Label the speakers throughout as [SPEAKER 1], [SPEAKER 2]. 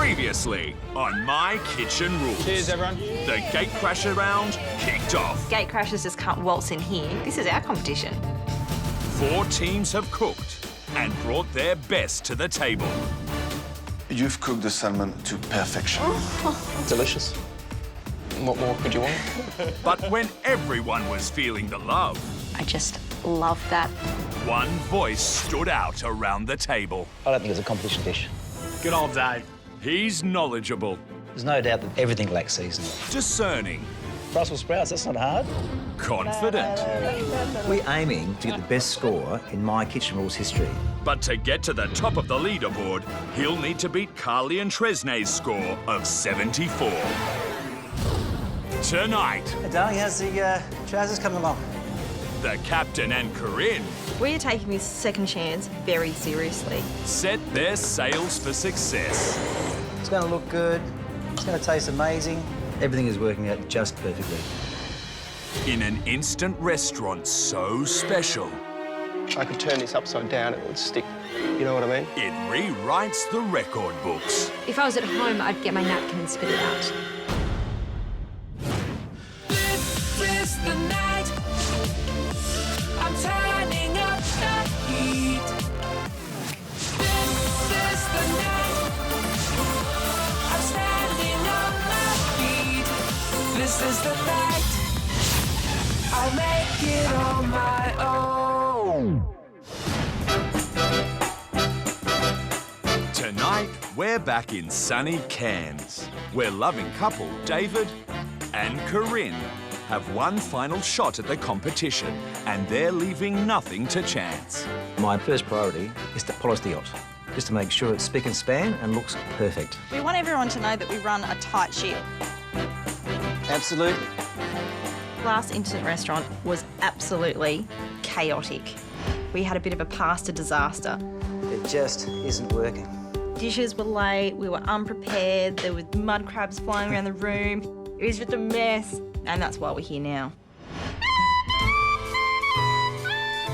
[SPEAKER 1] Previously on My Kitchen Rules.
[SPEAKER 2] Cheers, everyone.
[SPEAKER 1] The Gatecrasher round kicked off.
[SPEAKER 3] Gatecrashers just can't waltz in here. This is our competition.
[SPEAKER 1] 4 teams have cooked and brought their best to the table.
[SPEAKER 4] You've cooked the salmon to perfection.
[SPEAKER 2] Delicious. What more could you want?
[SPEAKER 1] But when everyone was feeling the love,
[SPEAKER 3] I just love that.
[SPEAKER 1] one voice stood out around the table.
[SPEAKER 5] I don't think it's a competition dish.
[SPEAKER 2] Good old Dave.
[SPEAKER 1] He's knowledgeable,
[SPEAKER 5] There's no doubt that everything lacks seasoning.
[SPEAKER 1] discerning,
[SPEAKER 5] Brussels sprouts, that's not hard.
[SPEAKER 1] confident.
[SPEAKER 6] We're aiming to get the best score in My Kitchen Rules history.
[SPEAKER 1] But to get to the top of the leaderboard, he'll need to beat Carly and Tresnay's score of 74. Tonight,
[SPEAKER 5] Hey, darling, how's the trousers coming along?
[SPEAKER 1] the captain and Karin
[SPEAKER 3] We are taking this second chance very seriously.
[SPEAKER 1] set their sails for success.
[SPEAKER 5] It's going to look good. It's going to taste amazing.
[SPEAKER 6] Everything is working out just perfectly.
[SPEAKER 1] In an instant restaurant so special,
[SPEAKER 2] I could turn this upside down, it would stick. You know what I mean?
[SPEAKER 1] it rewrites the record books.
[SPEAKER 7] If I was at home, I'd get my napkin and spit it out.
[SPEAKER 8] This is the night. I'm turning up the heat. This is the night. I'm standing on my feet. This is the night. I'll make it on my own.
[SPEAKER 1] Tonight, we're back in sunny Cairns, where loving couple David and Karin have one final shot at the competition, and they're leaving nothing to chance.
[SPEAKER 6] My first priority is to polish the yacht, just to make sure it's spick and span and looks perfect.
[SPEAKER 9] We want everyone to know that we run a tight ship.
[SPEAKER 5] Absolutely.
[SPEAKER 3] Last instant restaurant was absolutely chaotic. We had a bit of a pasta disaster.
[SPEAKER 5] It just isn't working.
[SPEAKER 3] Dishes were late, we were unprepared, there were mud crabs flying around the room. It was just a mess, and that's why we're here now.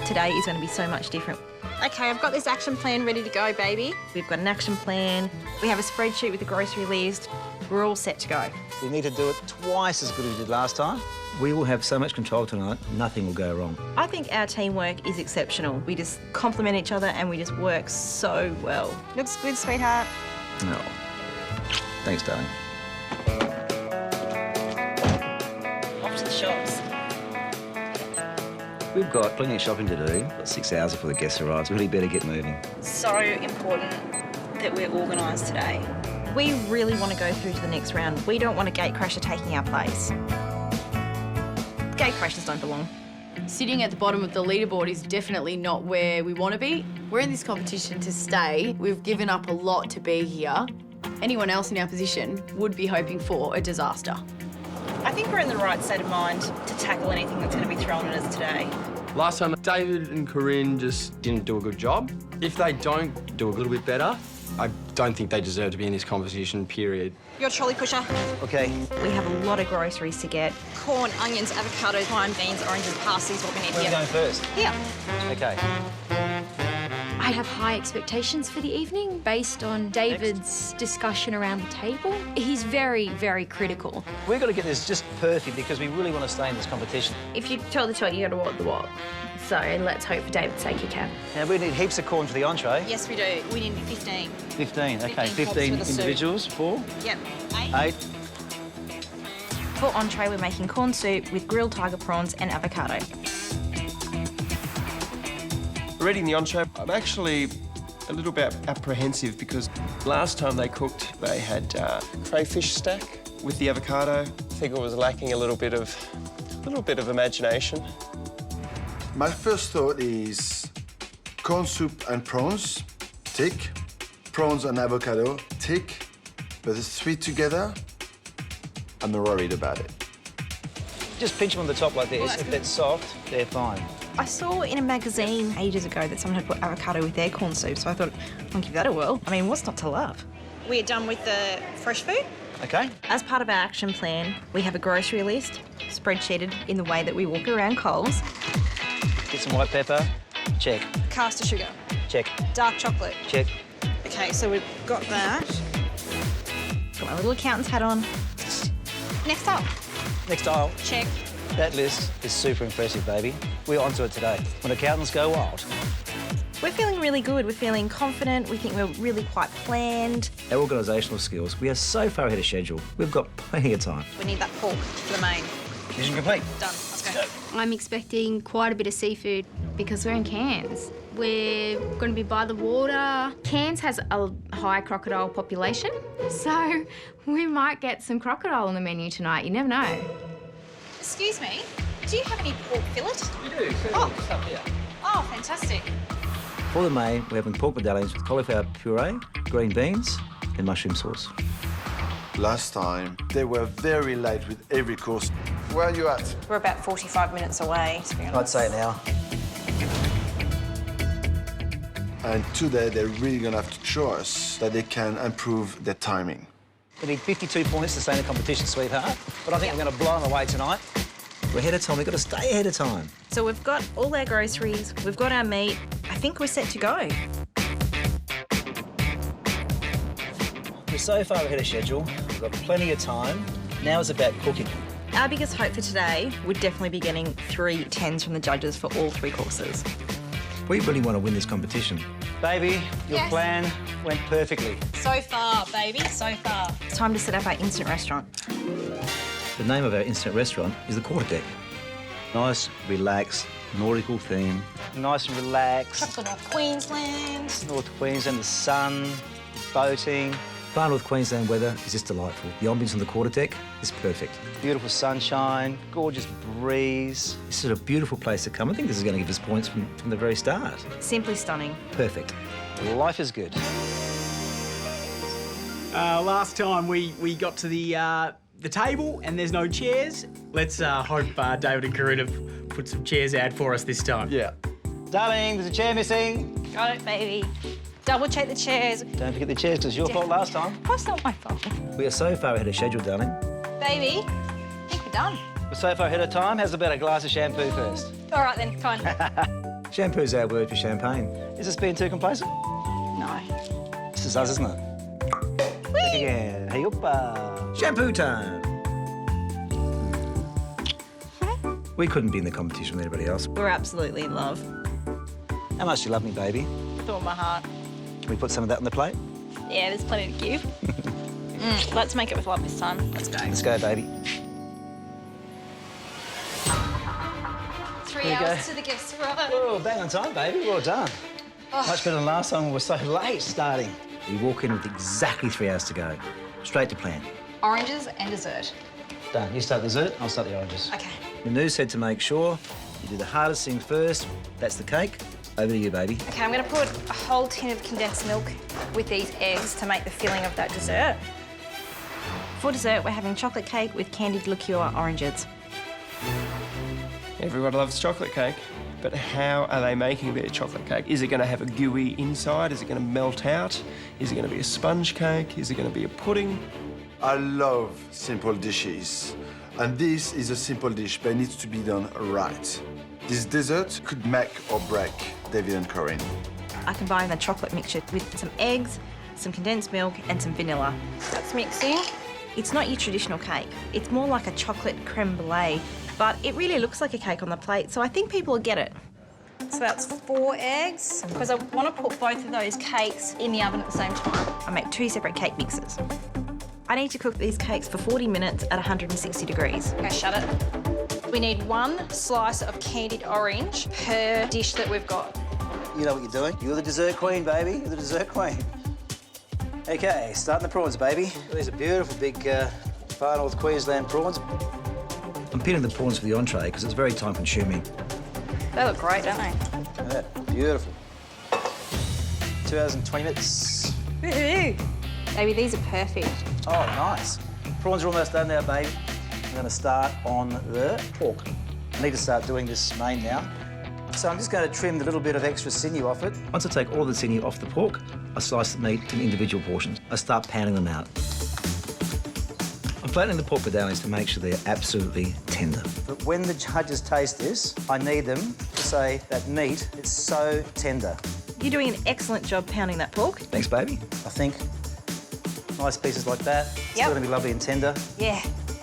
[SPEAKER 3] Today is going to be so much different.
[SPEAKER 9] Okay, I've got this action plan ready to go, baby.
[SPEAKER 3] We've got an action plan, we have a spreadsheet with a grocery list, we're all set to go.
[SPEAKER 5] We need to do it twice as good as we did last time.
[SPEAKER 6] We will have so much control tonight, nothing will go wrong.
[SPEAKER 3] I think our teamwork is exceptional. We just complement each other and we just work so well.
[SPEAKER 9] Looks good, sweetheart.
[SPEAKER 6] No. Thanks, darling.
[SPEAKER 3] Off to the shops.
[SPEAKER 6] We've got plenty of shopping to do. Got 6 hours before the guests arrive, so we really better get moving.
[SPEAKER 3] So important that we're organised today. We really want to go through to the next round. We don't want a gatecrasher taking our place. Gatecrashers don't belong.
[SPEAKER 7] Sitting at the bottom of the leaderboard is definitely not where we want to be. We're in this competition to stay. We've given up a lot to be here. Anyone else in our position would be hoping for a disaster.
[SPEAKER 3] I think we're in the right state of mind to tackle anything that's going to be thrown at us today.
[SPEAKER 2] Last time, David and Karin just didn't do a good job. If they don't do a little bit better, I don't think they deserve to be in this competition, period.
[SPEAKER 9] You're a trolley pusher.
[SPEAKER 5] OK.
[SPEAKER 3] We have a lot of groceries to get.
[SPEAKER 9] Corn, onions, avocados, lime, beans, oranges, parsley is what we need
[SPEAKER 5] Where are we
[SPEAKER 9] here.
[SPEAKER 5] going first?
[SPEAKER 9] Here.
[SPEAKER 5] OK.
[SPEAKER 7] I have high expectations for the evening based on David's discussion around the table. He's very, very critical.
[SPEAKER 5] We've got to get this just perfect because we really want to stay in this competition.
[SPEAKER 7] If you tell the tot, you got to walk the walk. So let's hope for David's sake you can.
[SPEAKER 5] Now, we need heaps of corn for the entree.
[SPEAKER 9] Yes, we do. We need 15.
[SPEAKER 5] 15, OK.
[SPEAKER 9] 15
[SPEAKER 5] 15
[SPEAKER 9] with a soup.
[SPEAKER 5] individuals, 4,
[SPEAKER 9] Yep.
[SPEAKER 5] 8.
[SPEAKER 3] For entree, we're making corn soup with grilled tiger prawns and avocado.
[SPEAKER 10] Reading the entree, I'm actually a little bit apprehensive because last time they cooked, they had crayfish stack with the avocado. I think it was lacking a little bit of imagination.
[SPEAKER 4] My first thought is corn soup and prawns, tick. Prawns and avocado, tick. But the 3 together, I'm worried about it.
[SPEAKER 5] Just pinch them on the top like this. If it's soft, they're fine.
[SPEAKER 3] I saw in a magazine ages ago that someone had put avocado with their corn soup, so I thought, I'll give that a whirl. I mean, what's not to love?
[SPEAKER 9] We're done with the fresh food.
[SPEAKER 5] OK.
[SPEAKER 3] As part of our action plan, we have a grocery list, spreadsheeted in the way that we walk around Coles.
[SPEAKER 5] Get some white pepper. Check.
[SPEAKER 9] Caster sugar.
[SPEAKER 5] Check.
[SPEAKER 9] Dark chocolate.
[SPEAKER 5] Check.
[SPEAKER 9] Okay, so we've got that.
[SPEAKER 3] Got my little accountant's hat on. Next up.
[SPEAKER 6] Next aisle.
[SPEAKER 3] Check.
[SPEAKER 6] That list is super impressive, baby. We're onto it today. When accountants go wild.
[SPEAKER 3] We're feeling really good. We're feeling confident. We think we're really quite planned.
[SPEAKER 6] Our organisational skills, we are so far ahead of schedule. We've got plenty of time.
[SPEAKER 9] We need that pork for the main.
[SPEAKER 6] Mission complete.
[SPEAKER 9] Done. Let's go.
[SPEAKER 11] I'm expecting quite a bit of seafood because we're in Cairns. We're going to be by the water. Cairns has a high crocodile population, so we might get some crocodile on the menu tonight. You never know.
[SPEAKER 9] Excuse me, do you have any pork fillet?
[SPEAKER 6] We do.
[SPEAKER 9] Oh.
[SPEAKER 6] Stuff here.
[SPEAKER 9] Oh, fantastic.
[SPEAKER 6] For the main, we're having pork medallions with cauliflower puree, green beans and mushroom sauce.
[SPEAKER 4] Last time, they were very light with every course. Where are you at?
[SPEAKER 9] We're about 45 minutes away, to be honest.
[SPEAKER 6] I'd say an hour.
[SPEAKER 4] And today, they're really gonna have to show us that they can improve their timing.
[SPEAKER 6] We need 52 points to stay in the competition, sweetheart. But I think we're going to blow them away tonight. We're ahead of time. We've got to stay ahead of time.
[SPEAKER 3] So we've got all our groceries, we've got our meat. I think we're set to go.
[SPEAKER 6] We're so far ahead of schedule. We've got plenty of time. Now it's about cooking.
[SPEAKER 3] Our biggest hope for today would definitely be getting 3 10s from the judges for all 3 courses.
[SPEAKER 6] We really want to win this competition. Baby, your plan went perfectly.
[SPEAKER 9] So far, baby, so far.
[SPEAKER 3] It's time to set up our instant restaurant.
[SPEAKER 6] The name of our instant restaurant is the Quarter Deck. Nice, relaxed, nautical theme. Nice and relaxed.
[SPEAKER 9] Tropical North Queensland.
[SPEAKER 6] North Queensland, the sun, boating. Far North Queensland weather is just delightful. The ambience on the Quarter Deck is perfect. Beautiful sunshine, gorgeous breeze. This is a beautiful place to come. I think this is going to give us points from the very start.
[SPEAKER 3] Simply stunning.
[SPEAKER 6] Perfect. Life is good.
[SPEAKER 12] Last time we got to the table and there's no chairs. Let's hope David and Karin have put some chairs out for us this time.
[SPEAKER 2] Yeah.
[SPEAKER 6] Darling, there's a chair missing.
[SPEAKER 9] Got it, baby. Double check the chairs.
[SPEAKER 6] Don't forget the chairs, 'cause it's your fault last time.
[SPEAKER 9] That's not my fault.
[SPEAKER 6] We are so far ahead of schedule, darling.
[SPEAKER 9] Baby, I think we're done.
[SPEAKER 6] We're so far ahead of time. How's about a glass of shampoo first?
[SPEAKER 9] All right then, come on.
[SPEAKER 6] Shampoo's our word for champagne. Is this being too complacent?
[SPEAKER 9] No.
[SPEAKER 6] This is us, isn't it? Back again. Hey, uppa. Shampoo time. We couldn't be in the competition with anybody else.
[SPEAKER 3] We're absolutely in love.
[SPEAKER 6] How much do you love me, baby?
[SPEAKER 9] With all my heart.
[SPEAKER 6] Can we put some of that on the plate?
[SPEAKER 9] Yeah, there's plenty to give. Let's make it with love this time. Let's go.
[SPEAKER 6] Let's go, baby.
[SPEAKER 9] 3
[SPEAKER 6] There you
[SPEAKER 9] hours
[SPEAKER 6] go.
[SPEAKER 9] to the guest room.
[SPEAKER 6] Oh, bang on time, baby. Well done.
[SPEAKER 9] Oh.
[SPEAKER 6] Much better than last time we were so late starting. We walk in with exactly 3 hours to go. Straight to plan.
[SPEAKER 9] Oranges and dessert.
[SPEAKER 6] Done. You start dessert, I'll start the oranges.
[SPEAKER 9] Okay.
[SPEAKER 6] Manu said to make sure you do the hardest thing first. That's the cake. Over to you, baby.
[SPEAKER 9] Okay, I'm going to put a whole tin of condensed milk with these eggs to make the filling of that dessert.
[SPEAKER 3] For dessert, we're having chocolate cake with candied liqueur oranges.
[SPEAKER 10] Everyone loves chocolate cake, but how are they making their chocolate cake? Is it going to have a gooey inside? Is it going to melt out? Is it going to be a sponge cake? Is it going to be a pudding?
[SPEAKER 4] I love simple dishes. And this is a simple dish, but it needs to be done right. This dessert could make or break David and Karin.
[SPEAKER 3] I combine the chocolate mixture with some eggs, some condensed milk and some vanilla.
[SPEAKER 9] That's mixing.
[SPEAKER 3] It's not your traditional cake. It's more like a chocolate creme brulee, but it really looks like a cake on the plate, so I think people will get it.
[SPEAKER 9] So that's 4 eggs, because I want to put both of those cakes in the oven at the same time.
[SPEAKER 3] I make 2 separate cake mixes. I need to cook these cakes for 40 minutes at 160 degrees.
[SPEAKER 9] Okay, shut it. We need 1 slice of candied orange per dish that we've got.
[SPEAKER 6] You know what you're doing. You're the dessert queen, baby. You're the dessert queen. Okay, starting the prawns, baby. These are beautiful big Far North Queensland prawns. I'm pinning the prawns for the entree because it's very time-consuming.
[SPEAKER 9] They look great, don't they?
[SPEAKER 6] Look at that, beautiful. 2 hours and 20 minutes.
[SPEAKER 9] Woohoo! Baby, these are perfect.
[SPEAKER 6] Oh, nice. Prawns are almost done now, babe. I'm going to start on the pork. I need to start doing this main now. So I'm just going to trim the little bit of extra sinew off it. Once I take all the sinew off the pork, I slice the meat in individual portions. I start pounding them out. I'm flattening the pork medallions to make sure they're absolutely tender. But when the judges taste this, I need them to say that meat is so tender.
[SPEAKER 3] You're doing an excellent job pounding that pork.
[SPEAKER 6] Thanks, baby. I think Nice pieces like that. It's
[SPEAKER 9] Yep.
[SPEAKER 6] going to be lovely and tender.
[SPEAKER 9] Yeah.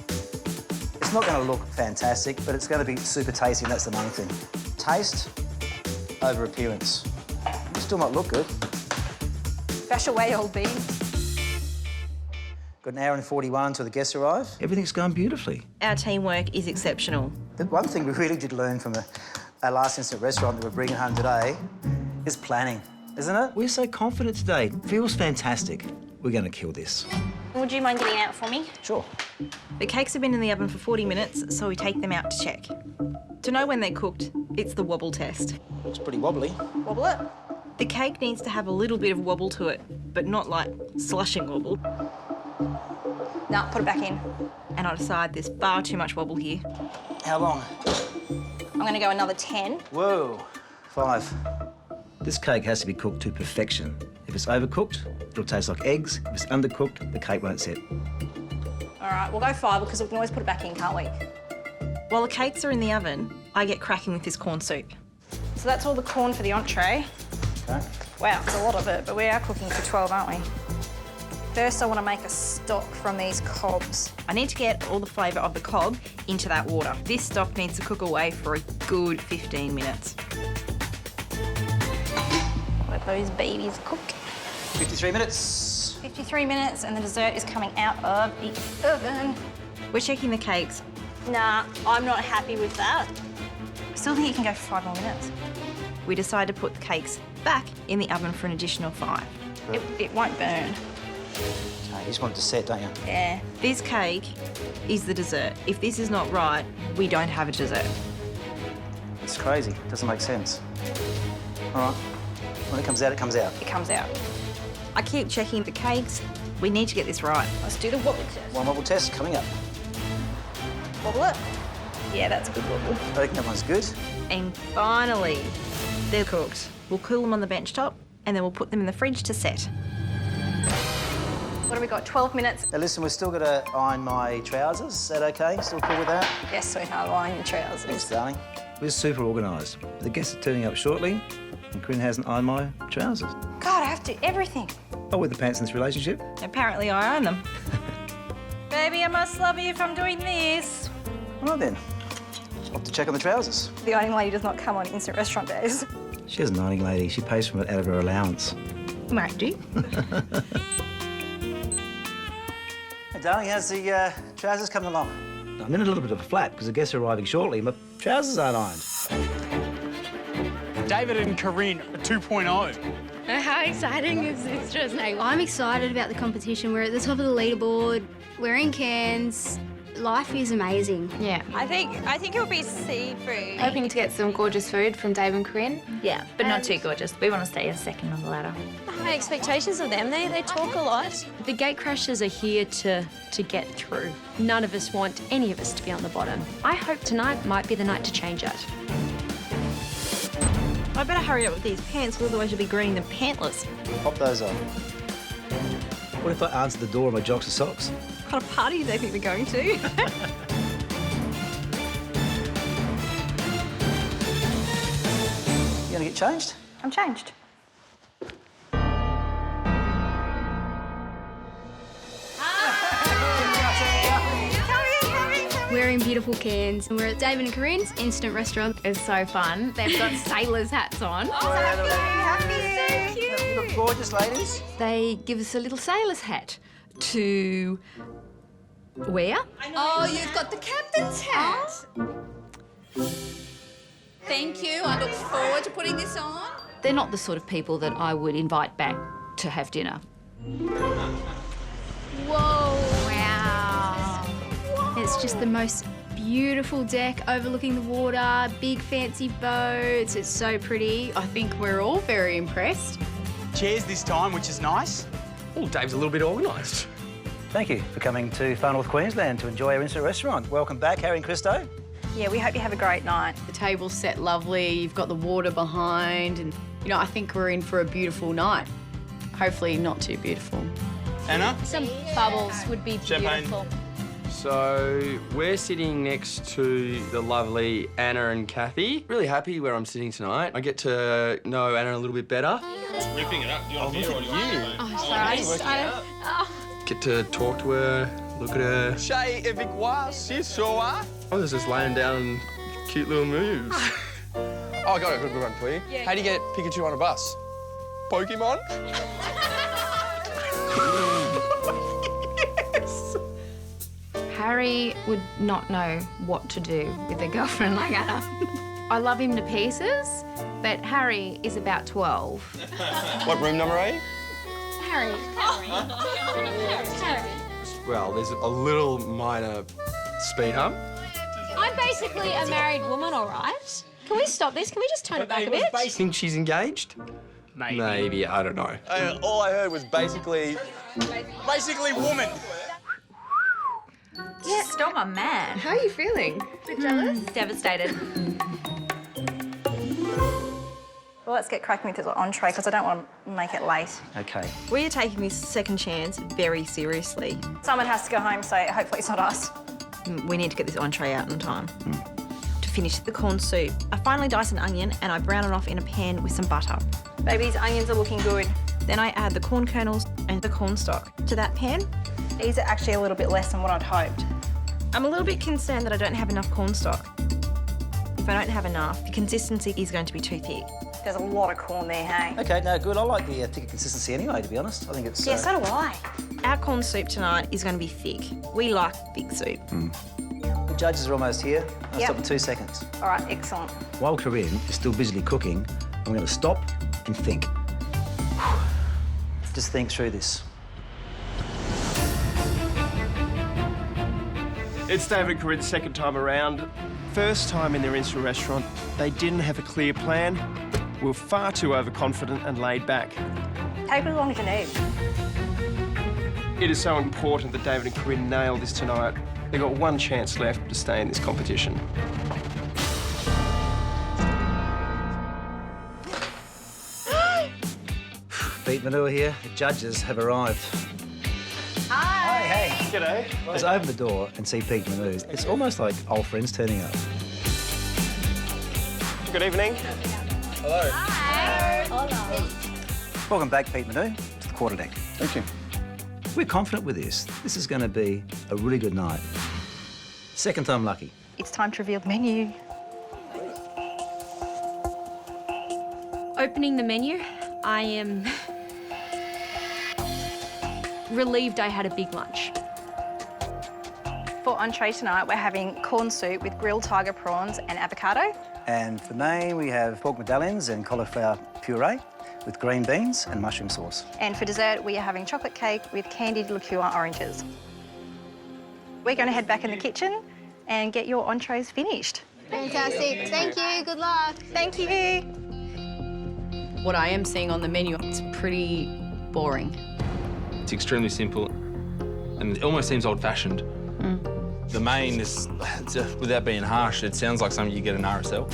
[SPEAKER 6] It's not going to look fantastic, but it's going to be super tasty, and that's the main thing. Taste over appearance. It still might look good.
[SPEAKER 9] Bash away, old bean.
[SPEAKER 6] Got an hour and 41 until the guests arrive. Everything's going beautifully.
[SPEAKER 3] Our teamwork is exceptional.
[SPEAKER 6] The one thing we really did learn from our last instant restaurant that we're bringing home today is planning, isn't it? We're so confident today. Feels fantastic. We're going to kill this.
[SPEAKER 9] Would you mind getting out for me?
[SPEAKER 6] Sure.
[SPEAKER 3] The cakes have been in the oven for 40 minutes, so we take them out to check. To know when they're cooked, it's the wobble test.
[SPEAKER 6] Looks pretty wobbly.
[SPEAKER 9] Wobble it.
[SPEAKER 3] The cake needs to have a little bit of wobble to it, but not like slushing wobble.
[SPEAKER 9] No, put it back in.
[SPEAKER 3] And I decide there's far too much wobble here.
[SPEAKER 6] How long?
[SPEAKER 9] I'm going to go another 10.
[SPEAKER 6] Whoa. 5. This cake has to be cooked to perfection. If it's overcooked, it'll taste like eggs. If it's undercooked, the cake won't set.
[SPEAKER 9] All right, we'll go 5 because we can always put it back in, can't we?
[SPEAKER 3] While the cakes are in the oven, I get cracking with this corn soup.
[SPEAKER 9] So that's all the corn for the entree.
[SPEAKER 6] Okay.
[SPEAKER 9] Wow, it's a lot of it, but we are cooking for 12, aren't we? First, I want to make a stock from these cobs.
[SPEAKER 3] I need to get all the flavour of the cob into that water. This stock needs to cook away for a good 15 minutes.
[SPEAKER 9] Let those babies cook.
[SPEAKER 6] 53 minutes.
[SPEAKER 9] 53 minutes, and the dessert is coming out of the oven.
[SPEAKER 3] We're checking the cakes.
[SPEAKER 9] Nah, I'm not happy with that. I still think you can go for 5 more minutes.
[SPEAKER 3] We decide to put the cakes back in the oven for an additional 5.
[SPEAKER 9] It won't burn.
[SPEAKER 6] Okay, you just want it to set, don't you?
[SPEAKER 9] Yeah.
[SPEAKER 3] This cake is the dessert. If this is not right, we don't have a dessert.
[SPEAKER 6] It's crazy. It doesn't make sense. All right. When it comes out, it comes out.
[SPEAKER 9] It comes out.
[SPEAKER 3] I keep checking the cakes. We need to get this right.
[SPEAKER 9] Let's do the wobble test.
[SPEAKER 6] One wobble test coming up.
[SPEAKER 9] Wobble it. Yeah, that's a good wobble.
[SPEAKER 6] I reckon that one's good.
[SPEAKER 3] And finally, they're cooked. We'll cool them on the bench top and then we'll put them in the fridge to set.
[SPEAKER 9] What have we got? 12 minutes.
[SPEAKER 6] Now listen, we're still going to iron my trousers. Is that okay? Still cool with that?
[SPEAKER 9] Yes, sweetheart, iron your trousers.
[SPEAKER 6] Thanks, darling. We're super organised. The guests are turning up shortly, and Karin hasn't ironed my trousers.
[SPEAKER 9] God, I have to do everything.
[SPEAKER 6] Oh, with the pants in this relationship?
[SPEAKER 3] Apparently I own them.
[SPEAKER 9] Baby, I must love you if I'm doing this.
[SPEAKER 6] All right then. Off to check on the trousers.
[SPEAKER 9] The ironing lady does not come on instant restaurant days.
[SPEAKER 6] She has an ironing lady. She pays from it out of her allowance.
[SPEAKER 3] Might do.
[SPEAKER 6] Hey, darling, how's the trousers coming along? I'm in a little bit of a flat because the guests are arriving shortly. My trousers aren't ironed.
[SPEAKER 12] David and Karin 2.0.
[SPEAKER 11] How exciting is this, just like, I'm excited about the competition. We're at the top of the leaderboard. We're in Cairns. Life is amazing.
[SPEAKER 9] Yeah. I think it'll be seafood.
[SPEAKER 13] Hoping to get some gorgeous food from Dave and Karin.
[SPEAKER 14] Yeah, but not too gorgeous. We want to stay a second on the ladder.
[SPEAKER 9] High expectations of them. They talk a lot.
[SPEAKER 14] The gate crashers are here to get through. None of us want any of us to be on the bottom. I hope tonight might be the night to change it.
[SPEAKER 3] I better hurry up with these pants, otherwise you'll be greening them pantless.
[SPEAKER 6] Pop those on. What if I answer the door in my jocks and socks?
[SPEAKER 3] What kind of party do they think they're going to?
[SPEAKER 6] You gonna get changed?
[SPEAKER 9] I'm changed.
[SPEAKER 11] We're in beautiful Cairns and we're at David and Karin's instant restaurant.
[SPEAKER 13] It's so fun. They've got sailors' hats on.
[SPEAKER 11] So cute.
[SPEAKER 6] You look gorgeous, ladies.
[SPEAKER 7] They give us a little sailor's hat to wear.
[SPEAKER 15] Oh, you've got the captain's hat. Thank you. I look forward to putting this on.
[SPEAKER 7] They're not the sort of people that I would invite back to have dinner.
[SPEAKER 11] Whoa. Wow. It's just the most beautiful deck overlooking the water, big fancy boats. It's so pretty.
[SPEAKER 7] I think we're all very impressed.
[SPEAKER 12] Chairs this time, which is nice.
[SPEAKER 2] Oh, Dave's a little bit organised.
[SPEAKER 6] Thank you for coming to far North Queensland to enjoy our instant restaurant. Welcome back, Harry and Christo.
[SPEAKER 9] Yeah, we hope you have a great night.
[SPEAKER 7] The table's set lovely, you've got the water behind, and, you know, I think we're in for a beautiful night. Hopefully not too beautiful.
[SPEAKER 12] Anna?
[SPEAKER 13] Some bubbles would be
[SPEAKER 2] Champagne.
[SPEAKER 13] beautiful.
[SPEAKER 2] So we're sitting next to the lovely Anna and Kathy. Really happy where I'm sitting tonight. I get to know Anna a little bit better.
[SPEAKER 16] Ripping it up. Do you want a beer or do you want
[SPEAKER 13] Oh, sorry.
[SPEAKER 2] get to talk to her, look at her.
[SPEAKER 10] Shay, avec moi, c'est soa.
[SPEAKER 2] I was just laying down cute little moves.
[SPEAKER 10] Oh, I got a good one for you.
[SPEAKER 9] Yeah.
[SPEAKER 10] How do you get Pikachu on a bus? Pokemon?
[SPEAKER 11] Harry would not know what to do with a girlfriend like Anna. I love him to pieces, but Harry is about 12.
[SPEAKER 10] What room number are you?
[SPEAKER 11] Harry.
[SPEAKER 2] Well, there's a little minor speed hump.
[SPEAKER 14] I'm basically a married woman, all right? Can we stop this? Can we just tone it back a bit?
[SPEAKER 2] Think she's engaged? Maybe, I don't know.
[SPEAKER 10] All I heard was basically woman.
[SPEAKER 3] Yeah, stop my man.
[SPEAKER 7] How are you feeling?
[SPEAKER 3] A bit jealous? Devastated.
[SPEAKER 9] Well, let's get cracking with this entree because I don't want to make it late.
[SPEAKER 6] Okay.
[SPEAKER 3] We are taking this second chance very seriously.
[SPEAKER 9] Someone has to go home, so hopefully it's not us.
[SPEAKER 3] We need to get this entree out in time. To finish the corn soup, I finally dice an onion and I brown it off in a pan with some butter.
[SPEAKER 9] Baby, these onions are looking good.
[SPEAKER 3] Then I add the corn kernels and the cornstalk to that pan.
[SPEAKER 9] These are actually a little bit less than what I'd hoped.
[SPEAKER 3] I'm a little bit concerned that I don't have enough cornstalk. If I don't have enough, the consistency is going to be too thick.
[SPEAKER 9] There's a lot of corn there, hey?
[SPEAKER 6] Okay, no, good. I like the thicker consistency anyway, to be honest. I think it's...
[SPEAKER 9] Yeah, so do I.
[SPEAKER 3] Our corn soup tonight is going to be thick. We like thick soup.
[SPEAKER 6] The judges are almost here. I'll
[SPEAKER 9] Yep.
[SPEAKER 6] stop in 2 seconds.
[SPEAKER 9] All right, excellent.
[SPEAKER 6] While Karin is still busily cooking, I'm going to stop and think. Just think through this.
[SPEAKER 10] It's David and Karin's second time around. First time in their instant restaurant, they didn't have a clear plan, were far too overconfident and laid back.
[SPEAKER 9] Take as long as you need.
[SPEAKER 10] It is so important that David and Karin nail this tonight. They've got one chance left to stay in this competition.
[SPEAKER 6] Pete Manure here. The judges have arrived.
[SPEAKER 9] Hi.
[SPEAKER 6] Hey.
[SPEAKER 10] G'day.
[SPEAKER 6] As I open the door and see Pete Manure, it's almost like old friends turning up.
[SPEAKER 10] Good evening. Hello.
[SPEAKER 9] Hi. Hola.
[SPEAKER 6] Welcome back, Pete Manure, to the quarter deck.
[SPEAKER 10] Thank you.
[SPEAKER 6] We're confident with this. This is going to be a really good night. Second time lucky.
[SPEAKER 9] It's time to reveal the menu.
[SPEAKER 14] Opening the menu, I am relieved I had a big lunch.
[SPEAKER 9] For entree tonight, we're having corn soup with grilled tiger prawns and avocado.
[SPEAKER 6] And for main, we have pork medallions and cauliflower puree with green beans and mushroom sauce.
[SPEAKER 9] And for dessert, we are having chocolate cake with candied liqueur oranges. We're going to head back in the kitchen and get your entrees finished.
[SPEAKER 11] Fantastic. Thank you. Good luck.
[SPEAKER 9] Thank you.
[SPEAKER 7] What I am seeing on the menu, it's pretty boring.
[SPEAKER 16] It's extremely simple and it almost seems old-fashioned. The main is, without being harsh, it sounds like something you get an RSL.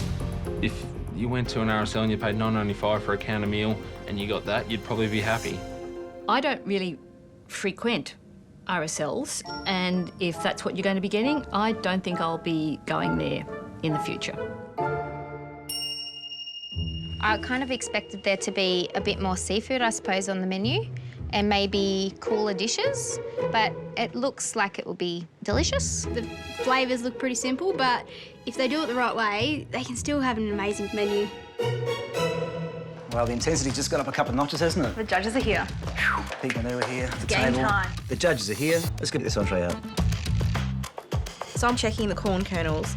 [SPEAKER 16] If you went to an RSL and you paid $9.95 for a can of meal and you got that, you'd probably be happy.
[SPEAKER 17] I don't really frequent RSLs, and if that's what you're going to be getting, I don't think I'll be going there in the future.
[SPEAKER 11] I kind of expected there to be a bit more seafood, I suppose, on the menu and maybe cooler dishes, but it looks like it will be delicious.
[SPEAKER 13] The flavours look pretty simple, but if they do it the right way, they can still have an amazing menu.
[SPEAKER 6] Well, the intensity's just got up a couple of notches, hasn't it?
[SPEAKER 9] The judges are here.
[SPEAKER 6] Pete Manure here at the
[SPEAKER 9] Game
[SPEAKER 6] table.
[SPEAKER 9] time.
[SPEAKER 6] The judges are here. Let's get this entree out.
[SPEAKER 3] So I'm checking the corn kernels.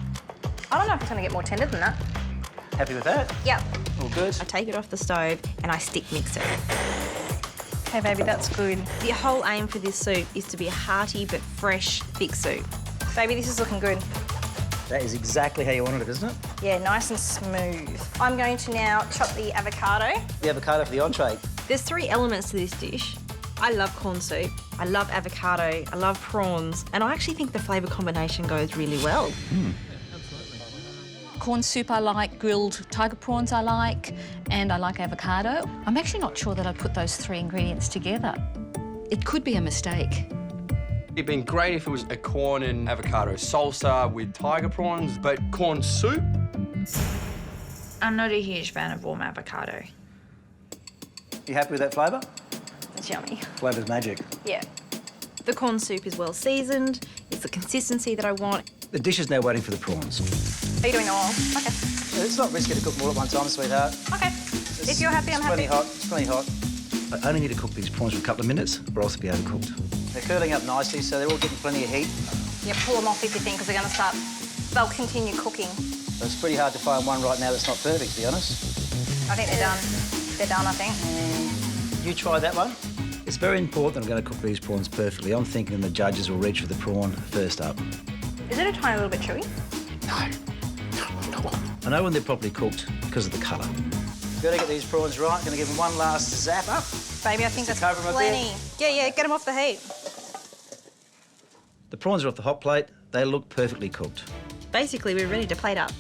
[SPEAKER 9] I don't know if it's going to get more tender than that.
[SPEAKER 6] Happy with that?
[SPEAKER 9] Yep.
[SPEAKER 6] All good.
[SPEAKER 3] I take it off the stove and I stick mix it.
[SPEAKER 9] Hey, baby, that's good.
[SPEAKER 3] The whole aim for this soup is to be a hearty but fresh, thick soup.
[SPEAKER 9] Baby, this is looking good.
[SPEAKER 6] That is exactly how you wanted it, isn't it?
[SPEAKER 9] Yeah, nice and smooth. I'm going to now chop the avocado.
[SPEAKER 6] The avocado for the entree.
[SPEAKER 3] There's 3 elements to this dish. I love corn soup, I love avocado, I love prawns, and I actually think the flavour combination goes really well.
[SPEAKER 15] Corn soup I like, grilled tiger prawns I like, and I like avocado. I'm actually not sure that I'd put those 3 ingredients together.
[SPEAKER 17] It could be a mistake.
[SPEAKER 2] It'd been great if it was a corn and avocado salsa with tiger prawns, but corn soup?
[SPEAKER 3] I'm not a huge fan of warm avocado.
[SPEAKER 6] You happy with that flavour?
[SPEAKER 9] It's yummy.
[SPEAKER 6] Flavour's magic.
[SPEAKER 9] Yeah.
[SPEAKER 3] The corn soup is well seasoned. It's the consistency that I want.
[SPEAKER 6] The dish is now waiting for the prawns.
[SPEAKER 9] Are you doing them all? Okay.
[SPEAKER 6] It's not risky to cook more at one time, sweetheart.
[SPEAKER 9] Okay. If you're happy, I'm happy.
[SPEAKER 6] It's plenty hot. I only need to cook these prawns for a couple of minutes, or else they'll be overcooked. They're curling up nicely, so they're all getting plenty of heat.
[SPEAKER 9] Yeah, pull them off if you think, because they're going to start... They'll continue cooking.
[SPEAKER 6] So it's pretty hard to find one right now that's not perfect, to be honest.
[SPEAKER 9] I think they're done. They're done, I think.
[SPEAKER 6] You try that one. It's very important that I'm going to cook these prawns perfectly. I'm thinking the judges will reach for the prawn first up.
[SPEAKER 9] Is it a tiny little bit chewy?
[SPEAKER 6] I know when they're properly cooked because of the colour. Got to get these prawns right. Going to give them one last zap up.
[SPEAKER 9] Baby, I think that's
[SPEAKER 6] Cover 'em a
[SPEAKER 9] plenty.
[SPEAKER 6] bit.
[SPEAKER 9] Yeah, get them off the heat.
[SPEAKER 6] The prawns are off the hot plate. They look perfectly cooked.
[SPEAKER 3] Basically, we're ready to plate up.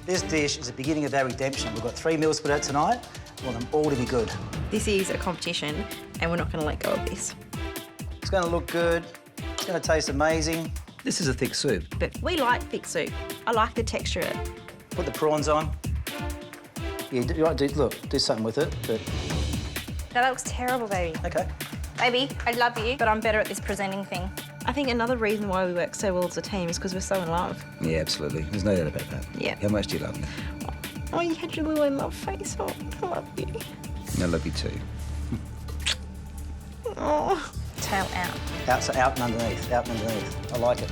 [SPEAKER 6] This dish is the beginning of our redemption. We've got 3 meals to put out tonight. I want them all to be good.
[SPEAKER 3] This is a competition, and we're not going to let go of this.
[SPEAKER 6] It's going to look good. It's going to taste amazing. This is a thick soup.
[SPEAKER 3] But we like thick soup. I like the texture of it.
[SPEAKER 6] Put the prawns on. Yeah, do something with it, but...
[SPEAKER 9] No, that looks terrible, baby.
[SPEAKER 6] OK.
[SPEAKER 9] Baby, I love you, but I'm better at this presenting thing.
[SPEAKER 3] I think another reason why we work so well as a team is because we're so in love.
[SPEAKER 6] Yeah, absolutely. There's no doubt about that.
[SPEAKER 3] Yeah.
[SPEAKER 6] How much do you love me?
[SPEAKER 3] Oh, you had your little in love face on. I love you.
[SPEAKER 6] I love you too.
[SPEAKER 3] Oh.
[SPEAKER 9] Tail out.
[SPEAKER 6] Out and underneath, out and underneath. I like it.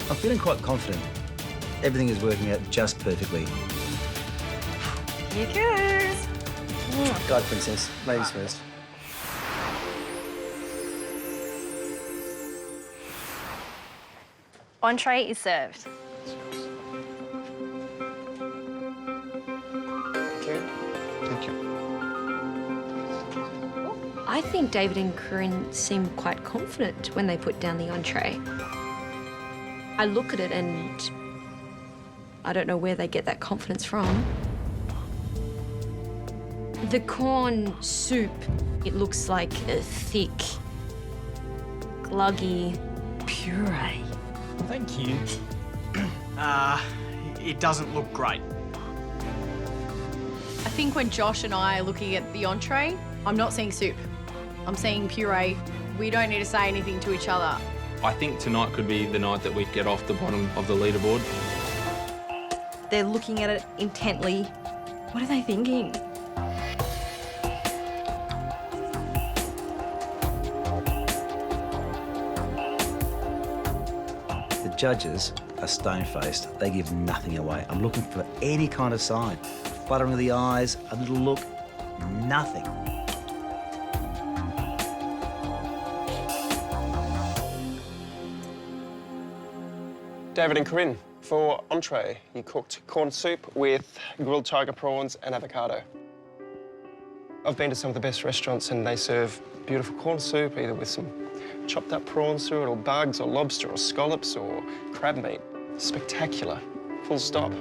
[SPEAKER 6] I'm feeling quite confident. Everything is working out just perfectly.
[SPEAKER 9] Here goes.
[SPEAKER 6] Go, Princess. Ladies first.
[SPEAKER 9] Entree is served.
[SPEAKER 10] Thank you.
[SPEAKER 14] I think David and Karin seemed quite confident when they put down the entree. I look at it and I don't know where they get that confidence from. The corn soup, it looks like a thick, gluggy puree.
[SPEAKER 12] Thank you. It doesn't look great.
[SPEAKER 7] I think when Josh and I are looking at the entree, I'm not seeing soup. I'm seeing puree. We don't need to say anything to each other.
[SPEAKER 16] I think tonight could be the night that we get off the bottom of the leaderboard.
[SPEAKER 3] They're looking at it intently. What are they thinking?
[SPEAKER 6] The judges are stone-faced. They give nothing away. I'm looking for any kind of sign. Fluttering of the eyes, a little look, nothing.
[SPEAKER 10] David and Karin, for entree, you cooked corn soup with grilled tiger prawns and avocado. I've been to some of the best restaurants and they serve beautiful corn soup, either with some chopped up prawns through it, or bugs, or lobster, or scallops, or crab meat. Spectacular, full stop.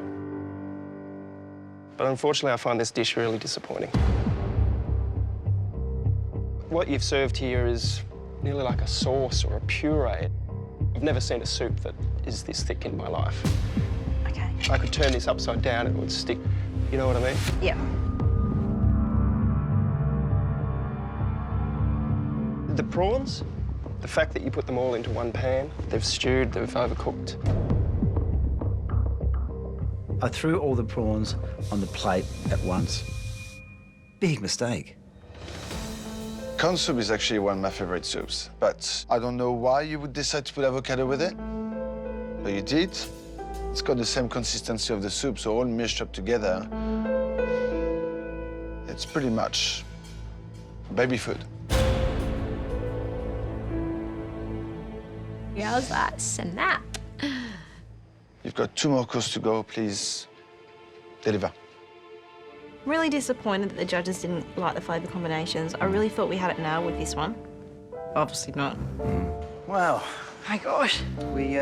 [SPEAKER 10] But unfortunately, I find this dish really disappointing. What you've served here is nearly like a sauce or a puree. I've never seen a soup that is this thick in my life.
[SPEAKER 9] Okay.
[SPEAKER 10] I could turn this upside down and it would stick. You know what I mean?
[SPEAKER 9] Yeah.
[SPEAKER 10] The prawns, the fact that you put them all into one pan, they've stewed, they've overcooked.
[SPEAKER 6] I threw all the prawns on the plate at once. Big mistake.
[SPEAKER 4] Corn soup is actually one of my favorite soups, but I don't know why you would decide to put avocado with it, but you did. It's got the same consistency of the soup, so all meshed up together. It's pretty much baby food.
[SPEAKER 14] How's that snap?
[SPEAKER 4] You've got 2 more courses to go. Please deliver.
[SPEAKER 3] Really disappointed that the judges didn't like the flavour combinations. I really thought we had it now with this one. Obviously not.
[SPEAKER 6] Wow.
[SPEAKER 3] My gosh.
[SPEAKER 6] We,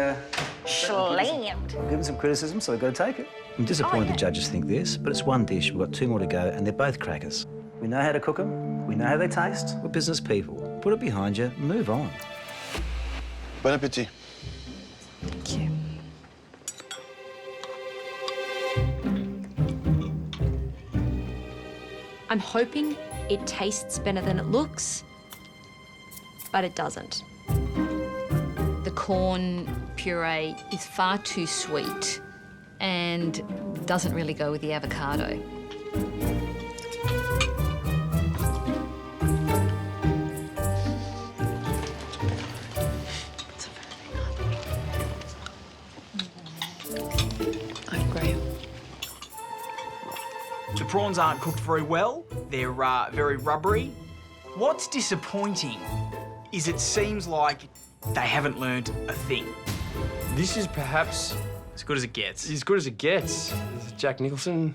[SPEAKER 9] Slammed.
[SPEAKER 6] given some criticism, so we've got to take it. I'm disappointed the judges think this, but it's one dish. We've got 2 more to go, and they're both crackers. We know how to cook them. We know how they taste. We're business people. Put it behind you, move on.
[SPEAKER 4] Bon appétit.
[SPEAKER 3] Thank you.
[SPEAKER 14] I'm hoping it tastes better than it looks, but it doesn't.
[SPEAKER 17] The corn puree is far too sweet and doesn't really go with the avocado.
[SPEAKER 7] I agree.
[SPEAKER 12] The prawns aren't cooked very well. They're very rubbery. What's disappointing is it seems like they haven't learned a thing.
[SPEAKER 2] This is perhaps
[SPEAKER 12] as good as it gets.
[SPEAKER 2] As good as it gets. Jack Nicholson.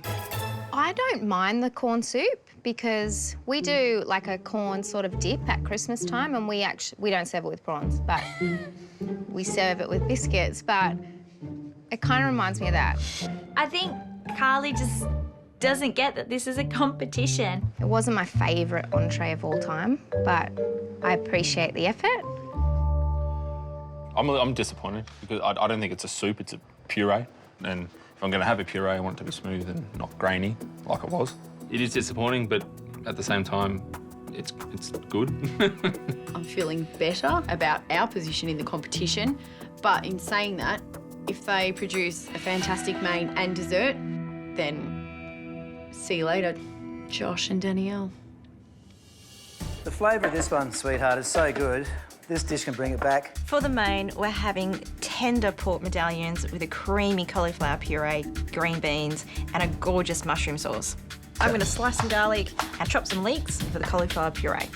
[SPEAKER 11] I don't mind the corn soup because we do like a corn sort of dip at Christmas time, and we don't serve it with prawns, but we serve it with biscuits. But it kind of reminds me of that.
[SPEAKER 3] I think Carly just doesn't get that this is a competition.
[SPEAKER 11] It wasn't my favourite entree of all time, but I appreciate the effort.
[SPEAKER 16] I'm disappointed because I don't think it's a soup, it's a puree. And if I'm going to have a puree, I want it to be smooth and not grainy like it was. It is disappointing, but at the same time, it's good.
[SPEAKER 7] I'm feeling better about our position in the competition, but in saying that, if they produce a fantastic main and dessert, then see you later, Josh and Danielle.
[SPEAKER 6] The flavour of this one, sweetheart, is so good. This dish can bring it back.
[SPEAKER 3] For the main, we're having tender pork medallions with a creamy cauliflower puree, green beans, and a gorgeous mushroom sauce. I'm going to slice some garlic and chop some leeks for the cauliflower puree.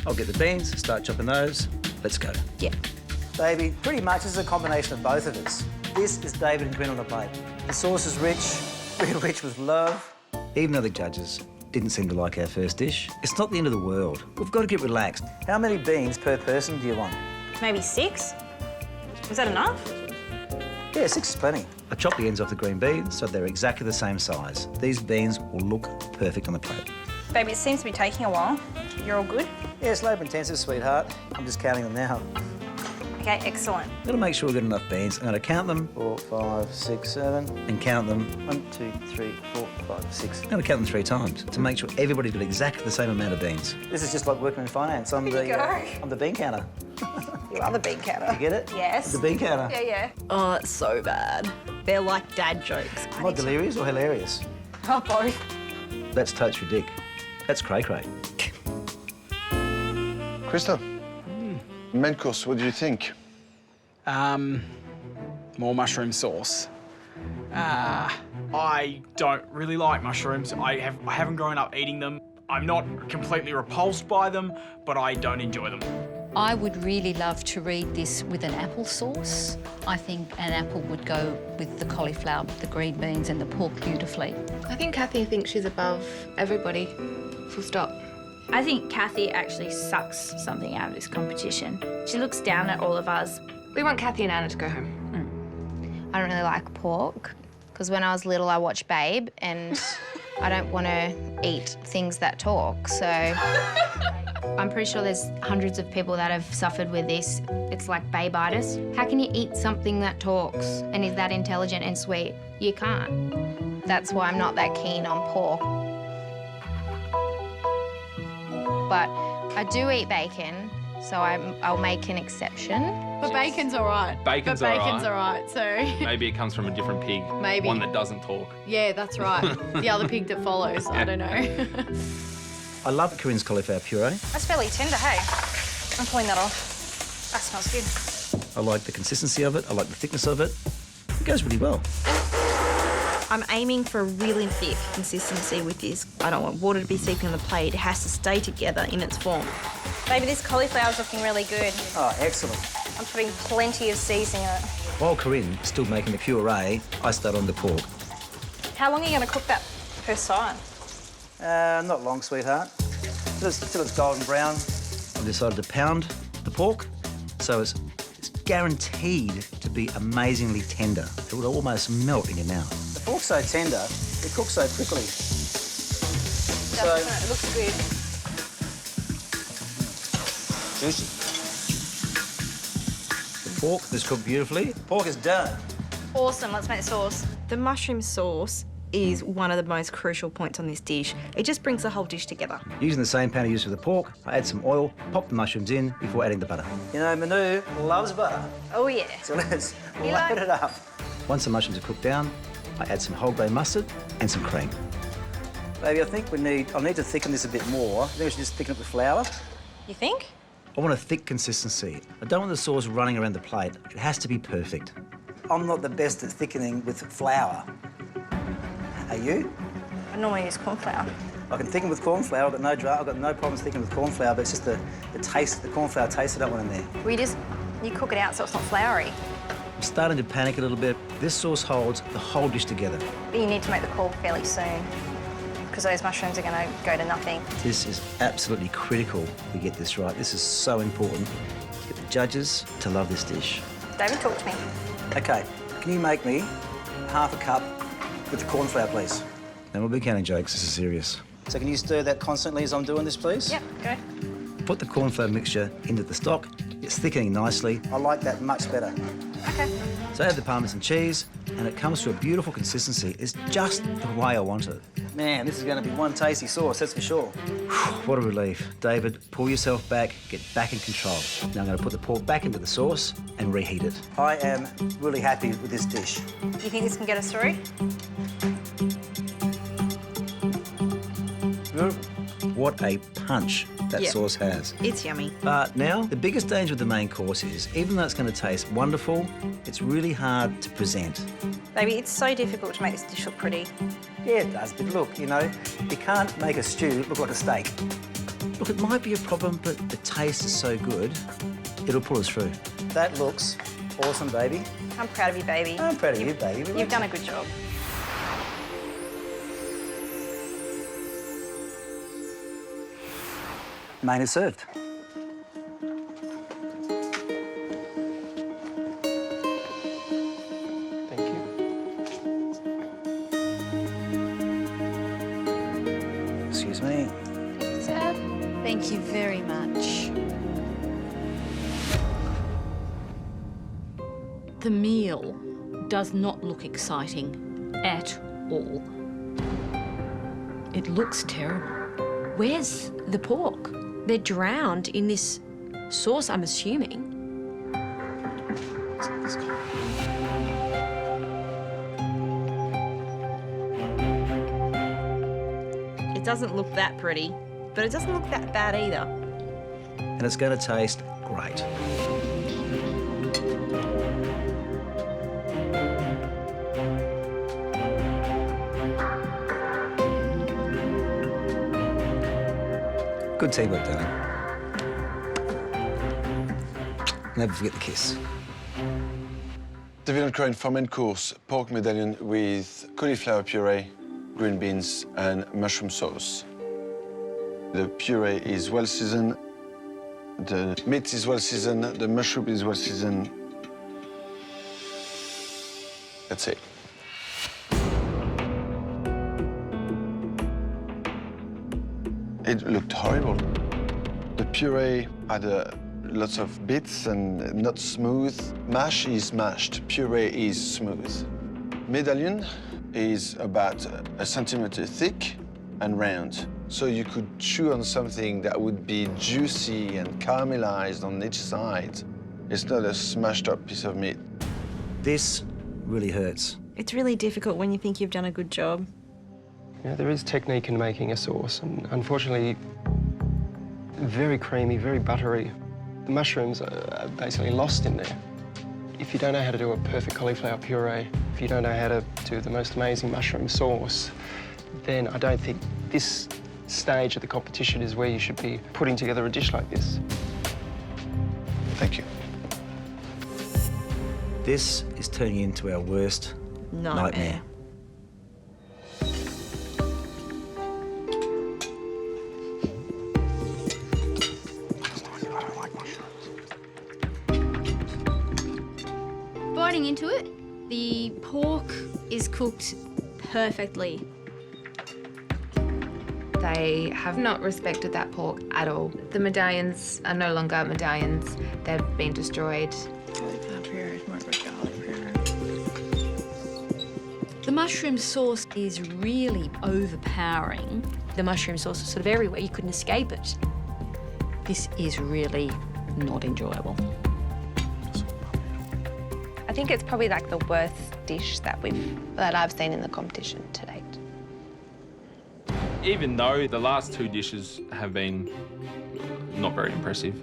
[SPEAKER 6] I'll get the beans, start chopping those. Let's go.
[SPEAKER 3] Yeah.
[SPEAKER 6] Baby, pretty much this is a combination of both of us. This is David and Corinne on a plate. The sauce is rich, really rich with love. Even though the judges didn't seem to like our first dish, it's not the end of the world. We've got to get relaxed. How many beans per person do you want?
[SPEAKER 3] Maybe 6? Is that enough?
[SPEAKER 6] Yeah, 6 is plenty. I chopped the ends off the green beans so they're exactly the same size. These beans will look perfect on the plate.
[SPEAKER 3] Baby, it seems to be taking a while. You're all good?
[SPEAKER 6] Yeah, it's labour intensive, sweetheart. I'm just counting them now.
[SPEAKER 3] Okay, excellent.
[SPEAKER 6] Got to make sure we've got enough beans. I'm going to count them. 4, 5, 6, 7. And count them. 1, 2, 3, 4, 5, 6. I'm going to count them 3 times to make sure everybody's got exactly the same amount of beans. This is just like working in finance. I'm the bean counter.
[SPEAKER 3] You are the bean counter.
[SPEAKER 6] You get it?
[SPEAKER 3] Yes.
[SPEAKER 6] The bean counter.
[SPEAKER 3] Yeah, yeah. Oh, it's so bad. They're like dad jokes.
[SPEAKER 6] Am I delirious or hilarious?
[SPEAKER 3] Oh, both.
[SPEAKER 6] That's totes for Dick. That's cray-cray.
[SPEAKER 4] Krista, main course, what do you think?
[SPEAKER 12] More mushroom sauce. I don't really like mushrooms. I haven't grown up eating them. I'm not completely repulsed by them, but I don't enjoy them.
[SPEAKER 17] I would really love to read this with an apple sauce. I think an apple would go with the cauliflower, the green beans and the pork beautifully.
[SPEAKER 13] I think Kathy thinks she's above everybody. Full stop.
[SPEAKER 3] I think Kathy actually sucks something out of this competition. She looks down at all of us.
[SPEAKER 13] We want Kathy and Anna to go home.
[SPEAKER 11] I don't really like pork because when I was little I watched Babe and I don't want to eat things that talk, so I'm pretty sure there's hundreds of people that have suffered with this. It's like Babe-itis. How can you eat something that talks and is that intelligent and sweet? You can't. That's why I'm not that keen on pork. But I do eat bacon, so I'll make an exception.
[SPEAKER 7] But bacon's all right.
[SPEAKER 16] Bacon's
[SPEAKER 7] but
[SPEAKER 16] all
[SPEAKER 7] bacon's
[SPEAKER 16] right.
[SPEAKER 7] all right, so...
[SPEAKER 16] Maybe it comes from a different pig.
[SPEAKER 7] Maybe.
[SPEAKER 16] One that doesn't talk.
[SPEAKER 7] Yeah, that's right. The other pig that follows, I don't know.
[SPEAKER 6] I love Corinne's cauliflower puree.
[SPEAKER 3] That's fairly tender, hey? I'm pulling that off. That smells good.
[SPEAKER 6] I like the consistency of it. I like the thickness of it. It goes really well.
[SPEAKER 3] I'm aiming for a really thick consistency with this. I don't want water to be seeping on the plate. It has to stay together in its form. Baby, this cauliflower's looking really good.
[SPEAKER 6] Oh, excellent.
[SPEAKER 3] I'm putting plenty of seasoning in it.
[SPEAKER 6] While Corinne is still making the puree, I start on the pork.
[SPEAKER 3] How long are you going to cook that per side?
[SPEAKER 6] Not long, sweetheart. Till it's golden brown. I've decided to pound the pork, so it's guaranteed to be amazingly tender. It will almost melt in your mouth. The pork's so tender, it cooks so quickly.
[SPEAKER 3] It looks good.
[SPEAKER 6] Juicy. The pork is cooked beautifully. Pork is done.
[SPEAKER 3] Awesome, let's make the sauce. The mushroom sauce is one of the most crucial points on this dish. It just brings the whole dish together.
[SPEAKER 6] Using the same pan I used for the pork, I add some oil, pop the mushrooms in before adding the butter. You know, Manu loves butter.
[SPEAKER 9] Oh, yeah.
[SPEAKER 6] So let's load it up. Once the mushrooms are cooked down, I add some whole grain mustard and some cream. Baby, I think I'll need to thicken this a bit more. I think we should just thicken it with flour.
[SPEAKER 3] You think?
[SPEAKER 6] I want a thick consistency. I don't want the sauce running around the plate. It has to be perfect. I'm not the best at thickening with flour. Are you?
[SPEAKER 9] I normally use corn flour.
[SPEAKER 6] I can thicken with corn flour. I've got no problems thickening with corn flour, but it's just the taste, the corn flour taste I don't want in there.
[SPEAKER 9] You cook it out so it's not floury.
[SPEAKER 6] I'm starting to panic a little bit. This sauce holds the whole dish together.
[SPEAKER 9] But you need to make the call fairly soon because those mushrooms are going to go to nothing.
[SPEAKER 6] This is absolutely critical we get this right. This is so important to get the judges to love this dish.
[SPEAKER 9] David, talk to me.
[SPEAKER 6] OK, can you make me half a cup with the corn flour, please? No more big counting jokes, this is serious. So can you stir that constantly as I'm doing this, please?
[SPEAKER 9] Yep, go.
[SPEAKER 6] Put the corn flour mixture into the stock. It's thickening nicely. I like that much better.
[SPEAKER 9] OK.
[SPEAKER 6] So add the Parmesan cheese, and it comes to a beautiful consistency. It's just the way I want it. Man, this is going to be one tasty sauce, that's for sure. What a relief. David, pull yourself back, get back in control. Now I'm going to put the pork back into the sauce and reheat it. I am really happy with this dish.
[SPEAKER 9] You think this can get us through?
[SPEAKER 6] What a punch that sauce has.
[SPEAKER 3] It's yummy.
[SPEAKER 6] But now, the biggest danger with the main course is, even though it's going to taste wonderful, it's really hard to present.
[SPEAKER 9] Baby, it's so difficult to make this dish look pretty.
[SPEAKER 6] Yeah, it does, but look, you know, you can't make a stew look like a steak. Look, it might be a problem, but the taste is so good, it'll pull us through. That looks awesome, baby.
[SPEAKER 9] I'm proud of you, baby.
[SPEAKER 6] I'm proud of you, baby.
[SPEAKER 9] You've done a good job.
[SPEAKER 6] Main is served.
[SPEAKER 10] Thank you.
[SPEAKER 6] Excuse me.
[SPEAKER 7] Thank you very much.
[SPEAKER 17] The meal does not look exciting at all. It looks terrible.
[SPEAKER 14] Where's the pork? They're drowned in this sauce, I'm assuming.
[SPEAKER 3] It doesn't look that pretty, but it doesn't look that bad either.
[SPEAKER 6] And it's going to taste great. Good teamwork, darling. Never forget the kiss.
[SPEAKER 4] David and Karin for main course, pork medallion with cauliflower puree, green beans and mushroom sauce. The puree is well seasoned, the meat is well seasoned, the mushroom is well seasoned. That's it. It looked horrible. The puree had lots of bits and not smooth. Mash is mashed, puree is smooth. Medallion is about a centimeter thick and round. So you could chew on something that would be juicy and caramelized on each side. It's not a smashed up piece of meat.
[SPEAKER 6] This really hurts.
[SPEAKER 3] It's really difficult when you think you've done a good job.
[SPEAKER 10] You know, there is technique in making a sauce, and unfortunately, very creamy, very buttery. The mushrooms are basically lost in there. If you don't know how to do a perfect cauliflower puree, if you don't know how to do the most amazing mushroom sauce, then I don't think this stage of the competition is where you should be putting together a dish like this.
[SPEAKER 4] Thank you.
[SPEAKER 6] This is turning into our worst nightmare.
[SPEAKER 13] Biting into it, the pork is cooked perfectly.
[SPEAKER 18] They have not respected that pork at all. The medallions are no longer medallions. They've been destroyed.
[SPEAKER 7] Cauliflower puree is more of a garlic puree.
[SPEAKER 17] The mushroom sauce is really overpowering.
[SPEAKER 14] The mushroom sauce was sort of everywhere. You couldn't escape it.
[SPEAKER 17] This is really not enjoyable.
[SPEAKER 18] I think it's probably like the worst dish that I've seen in the competition to date.
[SPEAKER 16] Even though the last 2 dishes have been not very impressive,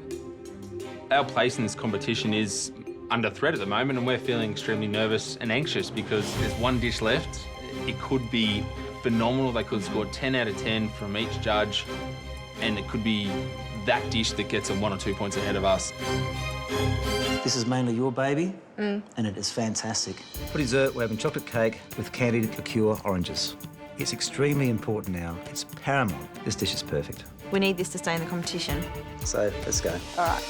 [SPEAKER 16] our place in this competition is under threat at the moment, and we're feeling extremely nervous and anxious because there's 1 dish left. It could be phenomenal. They could score 10 out of 10 from each judge, and it could be that dish that gets them 1 or 2 points ahead of us.
[SPEAKER 6] This is mainly your baby, and it is fantastic. For dessert, we're having chocolate cake with candied liqueur oranges. It's extremely important now. It's paramount. This dish is perfect.
[SPEAKER 3] We need this to stay in the competition.
[SPEAKER 6] So, let's go.
[SPEAKER 3] All right.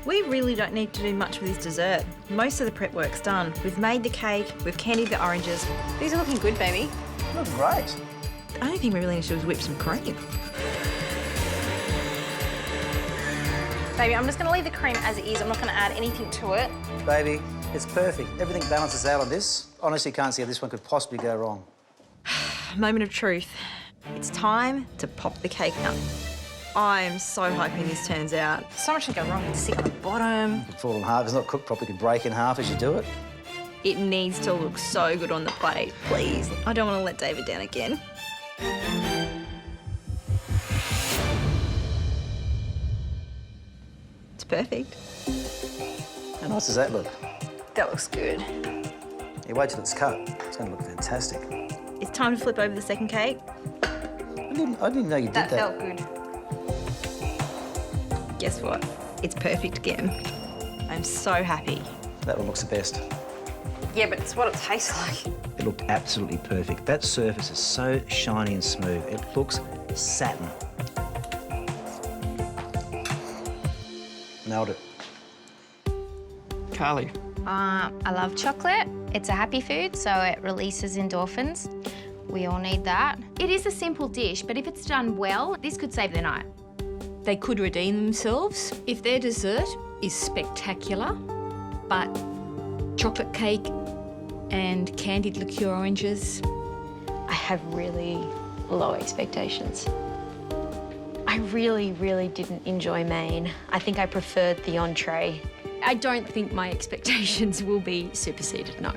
[SPEAKER 3] We really don't need to do much with this dessert. Most of the prep work's done. We've made the cake, we've candied the oranges.
[SPEAKER 7] These are looking good, baby.
[SPEAKER 6] Look great.
[SPEAKER 3] The only thing we really need to do is whip some cream. Baby, I'm just going to leave the cream as it is. I'm not going to add anything to it.
[SPEAKER 6] Baby, it's perfect. Everything balances out on this. Honestly, can't see how this one could possibly go wrong.
[SPEAKER 3] Moment of truth. It's time to pop the cake up. I'm so hoping this turns out. So much can go wrong. It's stick on the bottom.
[SPEAKER 6] It could fall in half. If it's not cooked properly, it could break in half as you do it.
[SPEAKER 3] It needs to look so good on the plate, please. I don't want to let David down again. It's perfect.
[SPEAKER 6] How nice does that look?
[SPEAKER 3] That looks good.
[SPEAKER 6] You wait till it's cut. It's going to look fantastic.
[SPEAKER 3] It's time to flip over the second cake.
[SPEAKER 6] I didn't even know you did that.
[SPEAKER 3] That felt good. Guess what? It's perfect again. I'm so happy.
[SPEAKER 6] That one looks the best.
[SPEAKER 3] Yeah, but it's what it tastes like.
[SPEAKER 6] It looked absolutely perfect. That surface is so shiny and smooth. It looks satin. Nailed it.
[SPEAKER 10] Carly.
[SPEAKER 13] I love chocolate. It's a happy food, so it releases endorphins. We all need that. It is a simple dish, but if it's done well, this could save the night.
[SPEAKER 17] They could redeem themselves if their dessert is spectacular, but chocolate cake and candied liqueur oranges.
[SPEAKER 14] I have really low expectations. I really, really didn't enjoy Maine. I think I preferred the entree.
[SPEAKER 17] I don't think my expectations will be superseded, no.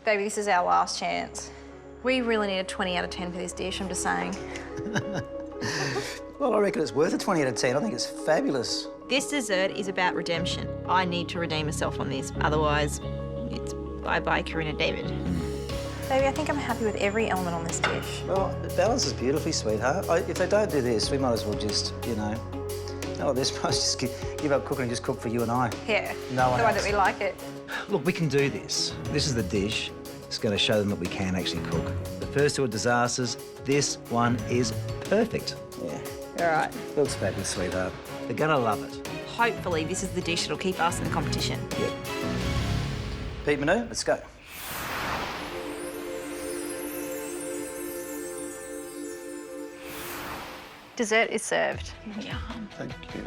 [SPEAKER 3] Baby, this is our last chance. We really need a 20 out of 10 for this dish, I'm just saying.
[SPEAKER 6] Well, I reckon it's worth a 20 out of 10. I think it's fabulous.
[SPEAKER 3] This dessert is about redemption. I need to redeem myself on this, otherwise it's bye-bye Karin and David. Baby, I think I'm happy with every element on this dish.
[SPEAKER 6] Well, it balances beautifully, sweetheart. If they don't do this, we might as well just, oh, this might just give up cooking and just cook for you and I.
[SPEAKER 3] Yeah,
[SPEAKER 6] No one
[SPEAKER 3] the way
[SPEAKER 6] else.
[SPEAKER 3] that we like it.
[SPEAKER 6] Look, we can do this. This is the dish. It's going to show them that we can actually cook. The first 2 are disasters. This one is perfect. Yeah.
[SPEAKER 3] All right.
[SPEAKER 6] Looks fabulous, sweetheart. They're going to love it.
[SPEAKER 3] Hopefully this is the dish that'll keep us in the competition.
[SPEAKER 6] Yep. Pete Manu, let's go.
[SPEAKER 9] Dessert is served.
[SPEAKER 3] Yum.
[SPEAKER 10] Thank you.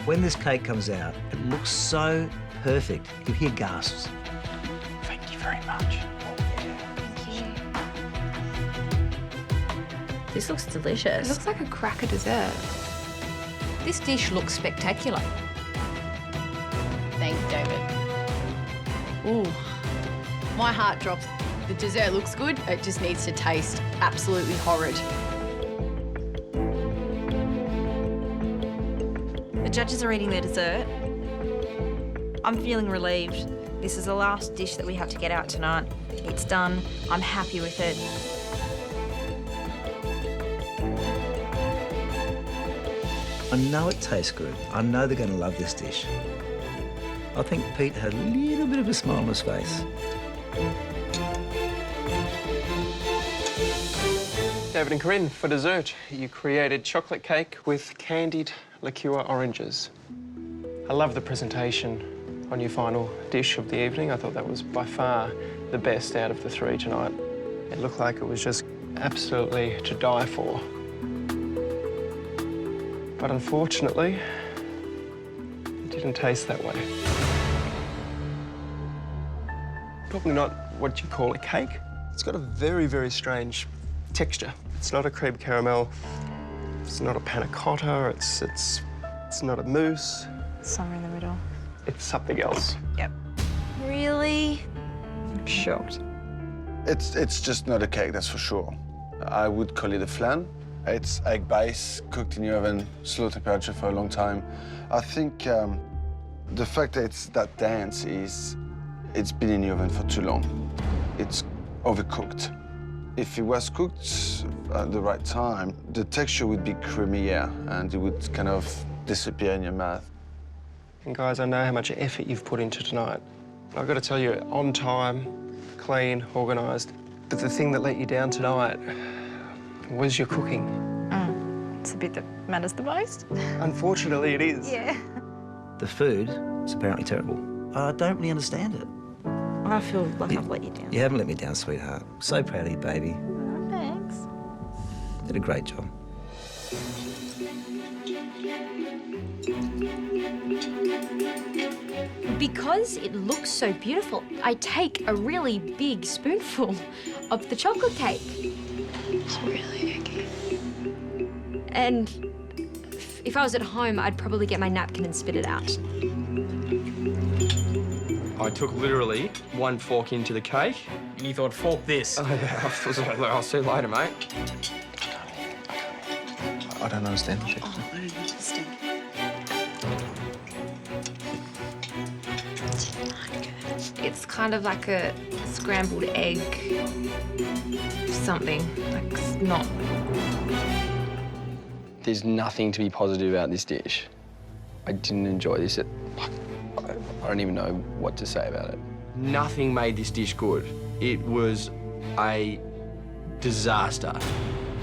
[SPEAKER 6] When this cake comes out, it looks so perfect. You hear gasps.
[SPEAKER 12] Thank you very much.
[SPEAKER 17] This looks delicious.
[SPEAKER 18] It looks like a cracker dessert.
[SPEAKER 17] This dish looks spectacular.
[SPEAKER 7] Thank you, David. Ooh, my heart drops. The dessert looks good, it just needs to taste absolutely horrid.
[SPEAKER 3] The judges are eating their dessert. I'm feeling relieved. This is the last dish that we have to get out tonight. It's done. I'm happy with it.
[SPEAKER 6] I know it tastes good. I know they're going to love this dish. I think Pete had a little bit of a smile on his face.
[SPEAKER 10] David and Karin, for dessert, you created chocolate cake with candied liqueur oranges. I love the presentation on your final dish of the evening. I thought that was by far the best out of the 3 tonight. It looked like it was just absolutely to die for. But unfortunately, it didn't taste that way. Probably not what you call a cake. It's got a very, very strange texture. It's not a cream caramel. It's not a panna cotta. It's not a mousse.
[SPEAKER 9] Somewhere in the middle.
[SPEAKER 10] It's something else.
[SPEAKER 9] Yep.
[SPEAKER 3] Really?
[SPEAKER 9] I'm shocked.
[SPEAKER 4] It's just not a cake, that's for sure. I would call it a flan. It's egg base, cooked in the oven, slow temperature for a long time. I think the fact that it's that dense is it's been in the oven for too long. It's overcooked. If it was cooked at the right time, the texture would be creamier and it would kind of disappear in your mouth.
[SPEAKER 10] And guys, I know how much effort you've put into tonight. I've got to tell you, on time, clean, organised. But the thing that let you down tonight was your cooking.
[SPEAKER 9] It's the bit that matters the most.
[SPEAKER 10] Unfortunately, it is.
[SPEAKER 9] Yeah.
[SPEAKER 6] The food is apparently terrible. I don't really understand it.
[SPEAKER 3] I feel like I've let you down.
[SPEAKER 6] You haven't let me down, sweetheart. So proud of you, baby.
[SPEAKER 3] Oh, thanks.
[SPEAKER 6] Did a great job.
[SPEAKER 14] Because it looks so beautiful, I take a really big spoonful of the chocolate cake.
[SPEAKER 11] It's really icky.
[SPEAKER 14] And if I was at home, I'd probably get my napkin and spit it out.
[SPEAKER 2] I took literally one fork into the cake.
[SPEAKER 12] And you thought, fork this.
[SPEAKER 2] Oh, yeah. I was like, I'll see you later, mate.
[SPEAKER 6] I don't understand the texture.
[SPEAKER 11] Oh, I don't understand.
[SPEAKER 18] It's kind of like a scrambled egg something. Like, it's not.
[SPEAKER 2] There's nothing to be positive about this dish. I didn't enjoy this. I don't even know what to say about it. Nothing made this dish good. It was a disaster.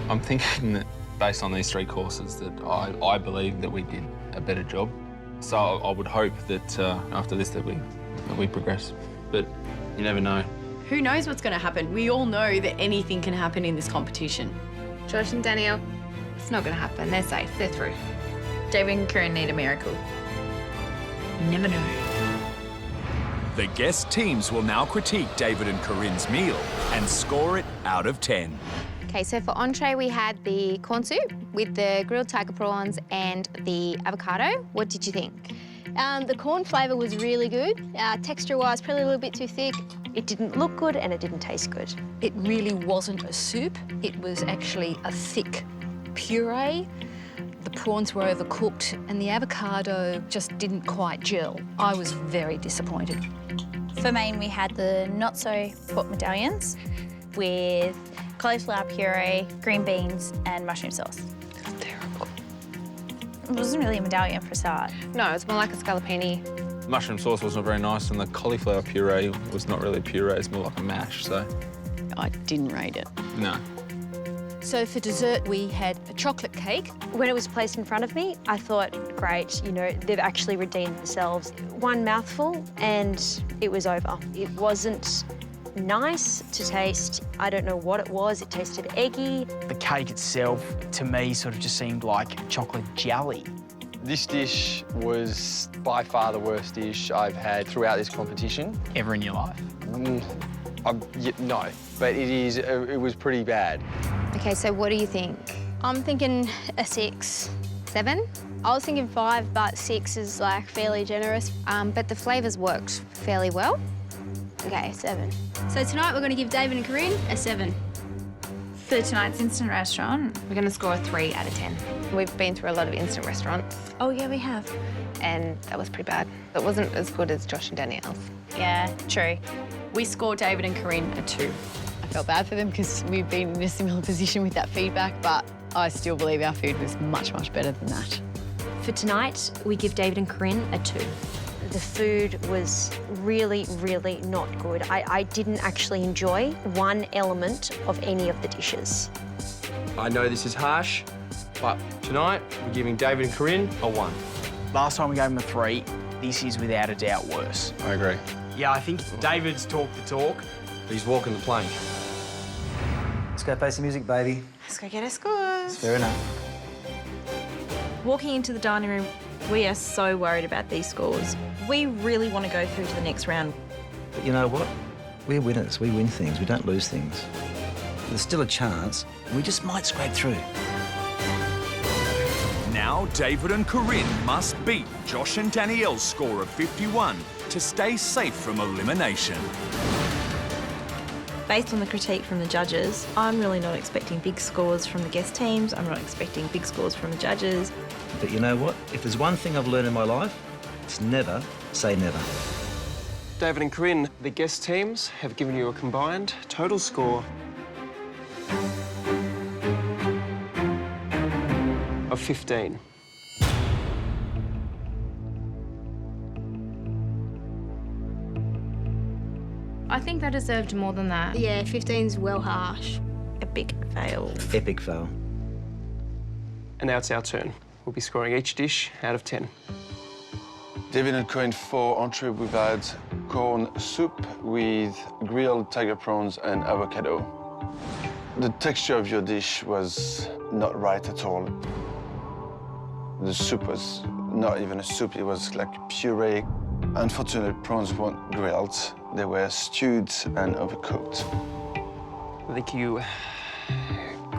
[SPEAKER 16] I'm thinking that based on these 3 courses that I believe that we did a better job. So I would hope that after this that we progress. But you never know.
[SPEAKER 7] Who knows what's going to happen? We all know that anything can happen in this competition.
[SPEAKER 18] Josh and Danielle, it's not going to happen. They're safe. They're through.
[SPEAKER 7] David and Karin need a miracle. You never know.
[SPEAKER 1] The guest teams will now critique David and Karin's meal and score it out of 10.
[SPEAKER 13] Okay, so for entree we had the corn soup with the grilled tiger prawns and the avocado. What did you think?
[SPEAKER 11] The corn flavour was really good. Texture-wise, probably a little bit too thick.
[SPEAKER 14] It didn't look good and it didn't taste good.
[SPEAKER 17] It really wasn't a soup. It was actually a thick puree. The prawns were overcooked and the avocado just didn't quite gel. I was very disappointed.
[SPEAKER 9] For main, we had the not-so-pork medallions with cauliflower puree, green beans and mushroom sauce.
[SPEAKER 18] Terrible.
[SPEAKER 9] It wasn't really a medallion for a start.
[SPEAKER 18] No, it's more like a scallopini.
[SPEAKER 16] Mushroom sauce wasn't very nice, and the cauliflower puree was not really a puree, it's more like a mash, so...
[SPEAKER 7] I didn't rate it.
[SPEAKER 16] No.
[SPEAKER 17] So for dessert, we had a chocolate cake.
[SPEAKER 14] When it was placed in front of me, I thought, great, you know, they've actually redeemed themselves. One mouthful and it was over. It wasn't nice to taste. I don't know what it was. It tasted eggy.
[SPEAKER 12] The cake itself, to me, sort of just seemed like chocolate jelly.
[SPEAKER 2] This dish was by far the worst dish I've had throughout this competition.
[SPEAKER 12] Ever in your life?
[SPEAKER 2] No, but it was pretty bad.
[SPEAKER 13] Okay, so what do you think?
[SPEAKER 11] I'm thinking a 6.
[SPEAKER 13] 7?
[SPEAKER 11] I was thinking 5, but 6 is like fairly generous.
[SPEAKER 13] But the flavours worked fairly well.
[SPEAKER 11] Okay, 7.
[SPEAKER 14] So tonight we're going to give David and Karin a 7.
[SPEAKER 9] For tonight's instant restaurant,
[SPEAKER 18] We're going to score a 3 out of 10. We've been through a lot of instant restaurants.
[SPEAKER 3] Oh, yeah, we have.
[SPEAKER 18] And that was pretty bad. It wasn't as good as Josh and Danielle's.
[SPEAKER 9] yeah, true.
[SPEAKER 7] We scored David and Karin a 2. I felt bad for them because we've been in a similar position with that feedback, but I still believe our food was much, much better than that.
[SPEAKER 14] For tonight, we give David and Karin a 2. The food was really, really not good. I didn't actually enjoy one element of any of the dishes.
[SPEAKER 2] I know this is harsh, but tonight we're giving David and Karin a 1.
[SPEAKER 12] Last time we gave him a 3. This is without a doubt worse.
[SPEAKER 10] I agree.
[SPEAKER 12] Yeah, I think David's talked the talk.
[SPEAKER 2] He's walking the plank.
[SPEAKER 6] Let's go play some music, baby.
[SPEAKER 3] Let's go get a scores.
[SPEAKER 6] Fair enough.
[SPEAKER 3] Walking into the dining room, we are so worried about these scores. We really want to go through to the next round.
[SPEAKER 6] But you know what? We're winners. We win things. We don't lose things. There's still a chance. We just might scrape through.
[SPEAKER 1] Now David and Karin must beat Josh and Danielle's score of 51 to stay safe from elimination.
[SPEAKER 3] Based on the critique from the judges, I'm really not expecting big scores from the guest teams. I'm not expecting big scores from the judges.
[SPEAKER 6] But you know what? If there's one thing I've learned in my life, it's never say never.
[SPEAKER 10] David and Karin, the guest teams have given you a combined total score of 15.
[SPEAKER 13] I think they deserved more than that.
[SPEAKER 11] Yeah, 15's well harsh.
[SPEAKER 3] Epic fail.
[SPEAKER 6] Epic fail.
[SPEAKER 10] And now it's our turn. We'll be scoring each dish out of 10.
[SPEAKER 4] David and Karin, for entree, we've had corn soup with grilled tiger prawns and avocado. The texture of your dish was not right at all. The soup was not even a soup, it was like puree. Unfortunately, prawns weren't grilled. They were stewed and overcooked.
[SPEAKER 10] I think you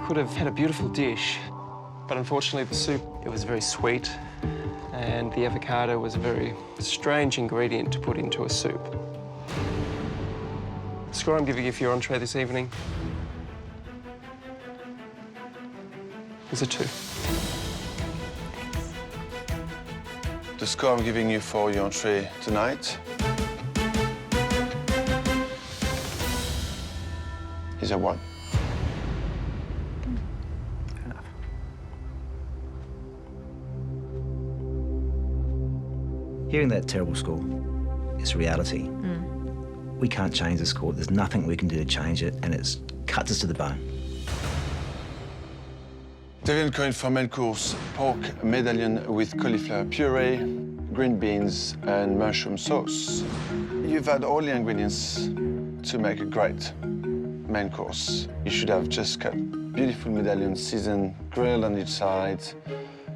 [SPEAKER 10] could have had a beautiful dish, but unfortunately the soup, it was very sweet, and the avocado was a very strange ingredient to put into a soup. The score I'm giving you for your entree this evening is a 2.
[SPEAKER 4] The score I'm giving you for your entree tonight is a 1.
[SPEAKER 6] Fair enough. Hearing that terrible score is reality. We can't change the score. There's nothing we can do to change it, and it cuts us to the bone.
[SPEAKER 4] David and Karin, for main course, pork medallion with cauliflower puree, green beans and mushroom sauce. You've had all the ingredients to make a great main course. You should have just cut beautiful medallion, seasoned, grilled on each side.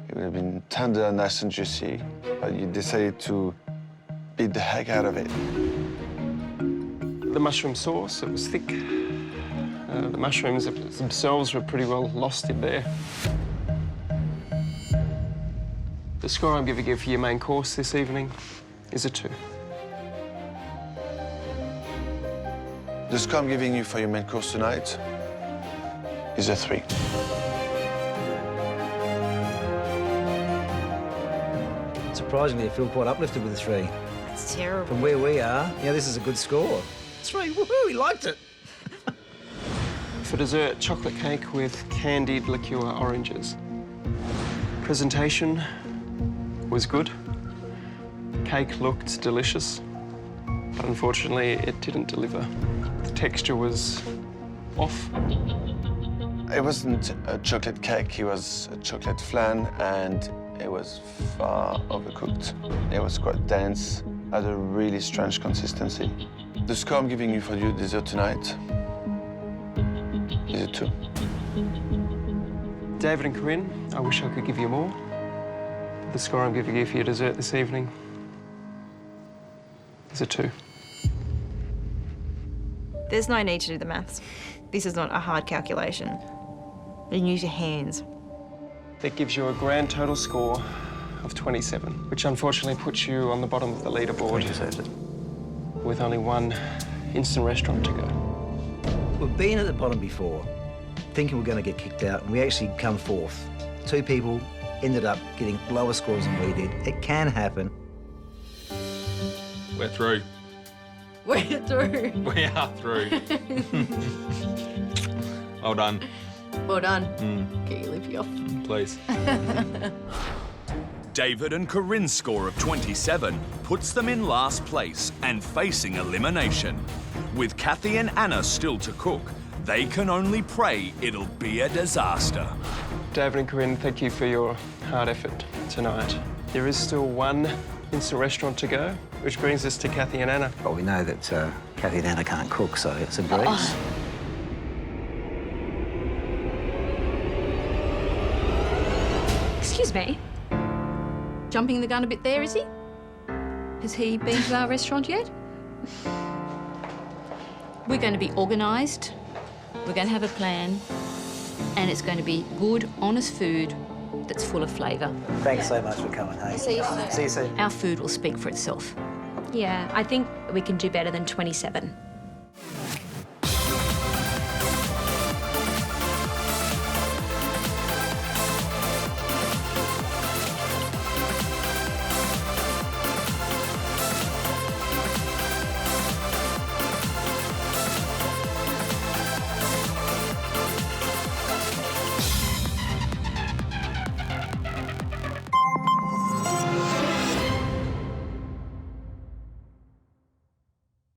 [SPEAKER 4] It would have been tender, nice and juicy, but you decided to beat the heck out of it.
[SPEAKER 10] The mushroom sauce, it was thick. The mushrooms themselves were pretty well lost in there. The score I'm giving you for your main course this evening is a 2.
[SPEAKER 4] The score I'm giving you for your main course tonight is a 3.
[SPEAKER 6] Surprisingly, I feel quite uplifted with a 3.
[SPEAKER 3] That's terrible.
[SPEAKER 6] From where we are, this is a good score. 3, woohoo, he liked it.
[SPEAKER 10] For dessert, chocolate cake with candied liqueur oranges. Presentation was good. Cake looked delicious, but unfortunately it didn't deliver. The texture was off.
[SPEAKER 4] It wasn't a chocolate cake, it was a chocolate flan, and it was far overcooked. It was quite dense, had a really strange consistency. The score I'm giving you for your dessert tonight is a 2.
[SPEAKER 10] David and Karin, I wish I could give you more. The score I'm giving you for your dessert this evening is a 2.
[SPEAKER 3] There's no need to do the maths. This is not a hard calculation. You can use your hands.
[SPEAKER 10] That gives you a grand total score of 27, which unfortunately puts you on the bottom of the leaderboard.
[SPEAKER 6] You deserved it.
[SPEAKER 10] With only one instant restaurant to go.
[SPEAKER 6] We've been at the bottom before, thinking we're going to get kicked out, and we actually come fourth. 2 people ended up getting lower scores than we did. It can happen.
[SPEAKER 16] We're through.
[SPEAKER 7] We're through.
[SPEAKER 16] We are through. Well done.
[SPEAKER 7] Well done. Get your lippy off.
[SPEAKER 16] Please.
[SPEAKER 1] David and Karin's score of 27 puts them in last place and facing elimination. With Kathy and Anna still to cook, they can only pray it'll be a disaster.
[SPEAKER 10] David and Karin, thank you for your hard effort tonight. There is still one instant restaurant to go, which brings us to Kathy and Anna.
[SPEAKER 6] Well, we know that Kathy and Anna can't cook, so it's a breeze.
[SPEAKER 14] Excuse me,
[SPEAKER 15] jumping the gun a bit there, is he? Has he been to our restaurant yet? We're going to be organised, we're going to have a plan, and it's going to be good, honest food that's full of flavour.
[SPEAKER 6] Thanks so much for coming, hey.
[SPEAKER 14] See you soon.
[SPEAKER 6] See you soon.
[SPEAKER 15] Our food will speak for itself.
[SPEAKER 14] Yeah, I think we can do better than 27.